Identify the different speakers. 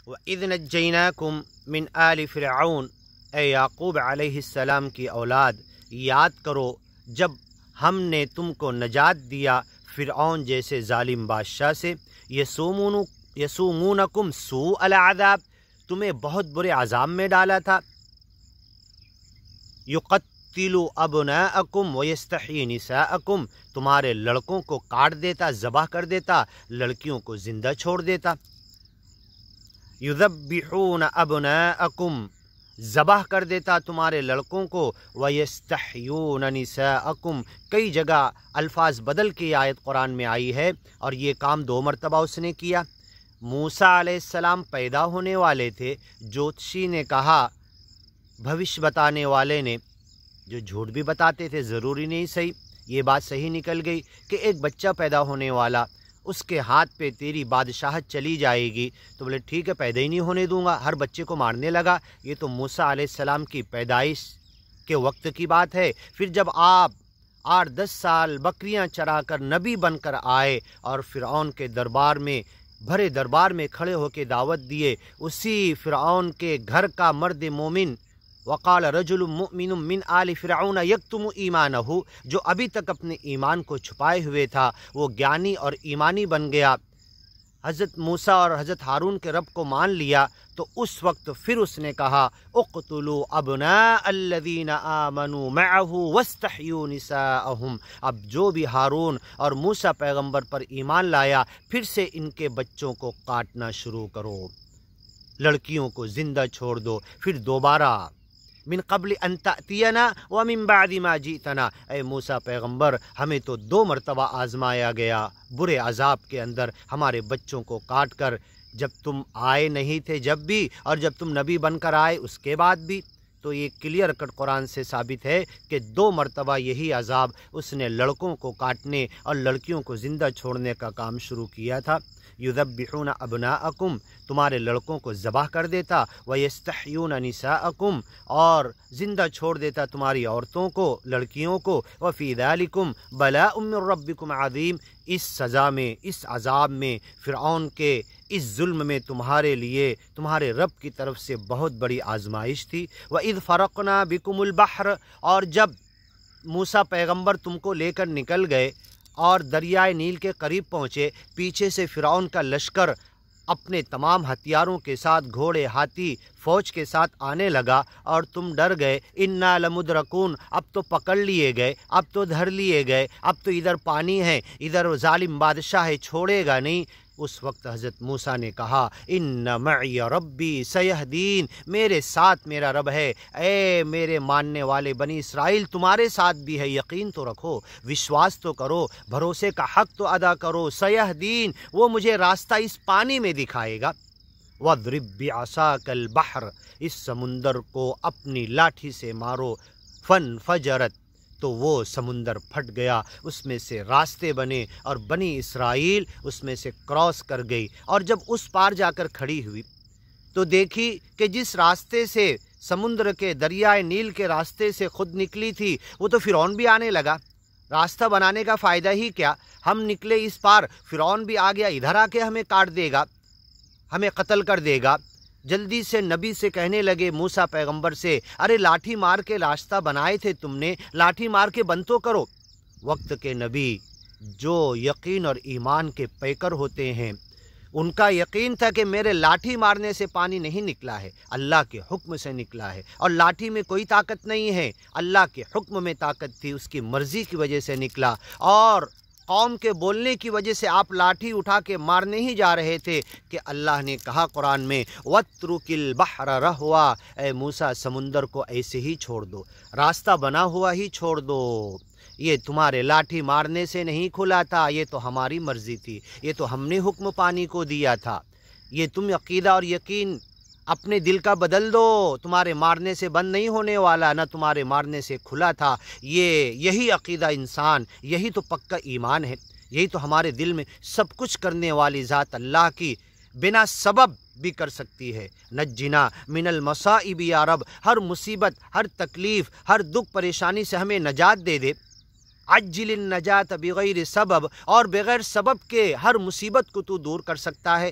Speaker 1: وَإِذْ نَجَّيْنَاكُمْ مِنْ آلِ فِرْعَوْنَ، اے یعقوب علیہ السلام کی اولاد، یاد کرو جب ہم نے تم کو نجات دیا فرعون جیسے ظالم بادشاہ سے، یسومونکم سوء العذاب، تمہیں بہت برے عذاب میں ڈالا تھا، یقتل ابناءکم ویستحیی نساءکم، تمہارے لڑکوں کو کاٹ دیتا، ذبح کر دیتا، لڑکیوں کو زندہ چھوڑ دیتا، یذبحون ابناءکم، ذبح کر دیتا تمہارے لڑکوں کو، وَيَسْتَحْيُونَ نِسَاءَكُمْ، کئی جگہ الفاظ بدل کی آیت قرآن میں آئی ہے، اور یہ کام 2 مرتبہ اس نے کیا۔ موسیٰ علیہ السلام پیدا ہونے والے تھے، جوتشی نے کہا، بھوش بتانے والے نے، جو جھوٹ بھی بتاتے تھے ضروری نہیں صحیح، یہ بات صحیح نکل گئی کہ ایک بچہ پیدا ہونے والا، اس کے ہاتھ پہ تیری بادشاہت چلی جائے گی، تو بولے ٹھیک ہے پیدا ہی نہیں ہونے دوں گا، ہر بچے کو مارنے لگا۔ یہ تو موسیٰ علیہ السلام کی پیدائش کے وقت کی بات ہے۔ پھر جب آپ 8-10 سال بکریاں چرا کر نبی بن کر آئے اور فرعون کے دربار میں، بھرے دربار میں کھڑے ہو کے دعوت دیے، اسی فرعون کے گھر کا مرد مومن، وقال رجل مؤمن من آل فرعون یکتم ایمانہ، جو ابھی تک اپنے ایمان کو چھپائے ہوئے تھا، وہ گیانی اور ایمانی بن گیا، حضرت موسیٰ اور حضرت ہارون کے رب کو مان لیا، تو اس وقت پھر اس نے کہا اقتلوا ابناء الذین آمنوا معہ واستحیوا نساءہم، اب جو بھی ہارون اور موسیٰ پیغمبر پر ایمان لایا، پھر سے ان کے بچوں کو کاٹنا شروع کرو، لڑکیوں کو زندہ چھوڑ دو، پھر دوبارہ من قبل ان تأتینا ومن بعد ما جئتنا، اے موسیٰ پیغمبر ہمیں تو 2 مرتبہ آزمایا گیا برے عذاب کے اندر، ہمارے بچوں کو کاٹ کر، جب تم آئے نہیں تھے جب بھی، اور جب تم نبی بن کر آئے اس کے بعد بھی۔ تو یہ کلیئر کٹ قرآن سے ثابت ہے کہ 2 مرتبہ یہی عذاب اس نے لڑکوں کو کاٹنے اور لڑکیوں کو زندہ چھوڑنے کا کام شروع کیا تھا۔ یذبحون ابناءکم، تمہارے لڑکوں کو ذبح کر دیتا، ویستحیون نساءکم، اور زندہ چھوڑ دیتا تمہاری عورتوں کو، لڑکیوں کو، وفی ذالکم بلاء من ربکم عظیم، اس سزا میں، اس عذاب میں، فرعون کے اس ظلم میں تمہارے لیے تمہارے رب کی طرف سے بہت بڑی آزمائش تھی۔ وَإِذْ فَرَقْنَا بِكُمُ الْبَحْرَ، اور جب موسیٰ پیغمبر تم کو لے کر نکل گئے اور دریائے نیل کے قریب پہنچے، پیچھے سے فرعون کا لشکر اپنے تمام ہتھیاروں کے ساتھ، گھوڑے، ہاتھی، فوج کے ساتھ آنے لگا، اور تم ڈر گئے، انا لمدرکون، اب تو پکڑ لیے گئے، اب تو دھر لیے گئے، اب تو ادھر پانی ہے، ادھر ظالم بادشاہ ہے، چھوڑے گا نہیں۔ اس وقت حضرت موسیٰ نے کہا ان معی ربی سیہدین، میرے ساتھ میرا رب ہے، اے میرے ماننے والے بنی اسرائیل تمہارے ساتھ بھی ہے، یقین تو رکھو، وشواس تو کرو، بھروسے کا حق تو ادا کرو، سیہدین، وہ مجھے راستہ اس پانی میں دکھائے گا۔ وَاضْرِب بِعَصَاكَ الْبَحْرَ، اس سمندر کو اپنی لاٹھی سے مارو، فَانْفَجَرَتْ، تو وہ سمندر پھٹ گیا، اس میں سے راستے بنے، اور بنی اسرائیل اس میں سے کراس کر گئی، اور جب اس پار جا کر کھڑی ہوئی تو دیکھی کہ جس راستے سے سمندر کے، دریائے نیل کے راستے سے خود نکلی تھی، وہ تو فرعون بھی آنے لگا۔ راستہ بنانے کا فائدہ ہی کیا، ہم نکلے اس پار، فرعون بھی آ گیا، ادھر آ کے ہمیں کاٹ دے گا، ہمیں قتل کر دے گا۔ جلدی سے نبی سے کہنے لگے، موسیٰ پیغمبر سے، ارے لاٹھی مار کے راستہ بنائے تھے تم نے، لاٹھی مار کے بند تو کرو۔ وقت کے نبی جو یقین اور ایمان کے پیکر ہوتے ہیں، ان کا یقین تھا کہ میرے لاٹھی مارنے سے پانی نہیں نکلا ہے، اللہ کے حکم سے نکلا ہے، اور لاٹھی میں کوئی طاقت نہیں ہے، اللہ کے حکم میں طاقت تھی، اس کی مرضی کی وجہ سے نکلا، اور قوم کے بولنے کی وجہ سے آپ لاٹھی اٹھا کے مارنے ہی جا رہے تھے کہ اللہ نے کہا قرآن میں وَاتْرُكِ الْبَحْرَ رَهْوًا، اے موسیٰ سمندر کو ایسے ہی چھوڑ دو، راستہ بنا ہوا ہی چھوڑ دو، یہ تمہارے لاٹھی مارنے سے نہیں کھلا تھا، یہ تو ہماری مرضی تھی، یہ تو ہم نے حکم پانی کو دیا تھا، یہ تم عقیدہ اور یقین اپنے دل کا بدل دو، تمہارے مارنے سے بند نہیں ہونے والا، نہ تمہارے مارنے سے کھلا تھا۔ یہی عقیدہ انسان، یہی تو پکا ایمان ہے، یہی تو ہمارے دل میں سب کچھ کرنے والی ذات اللہ کی بنا سبب بھی کر سکتی ہے۔ نجنا من المصائب یا رب، ہر مصیبت، ہر تکلیف، ہر دکھ پریشانی سے ہمیں نجات دے دے۔ عجل النجات بغیر سبب، اور بغیر سبب کے ہر مصیبت کو تو دور کر سکتا ہے۔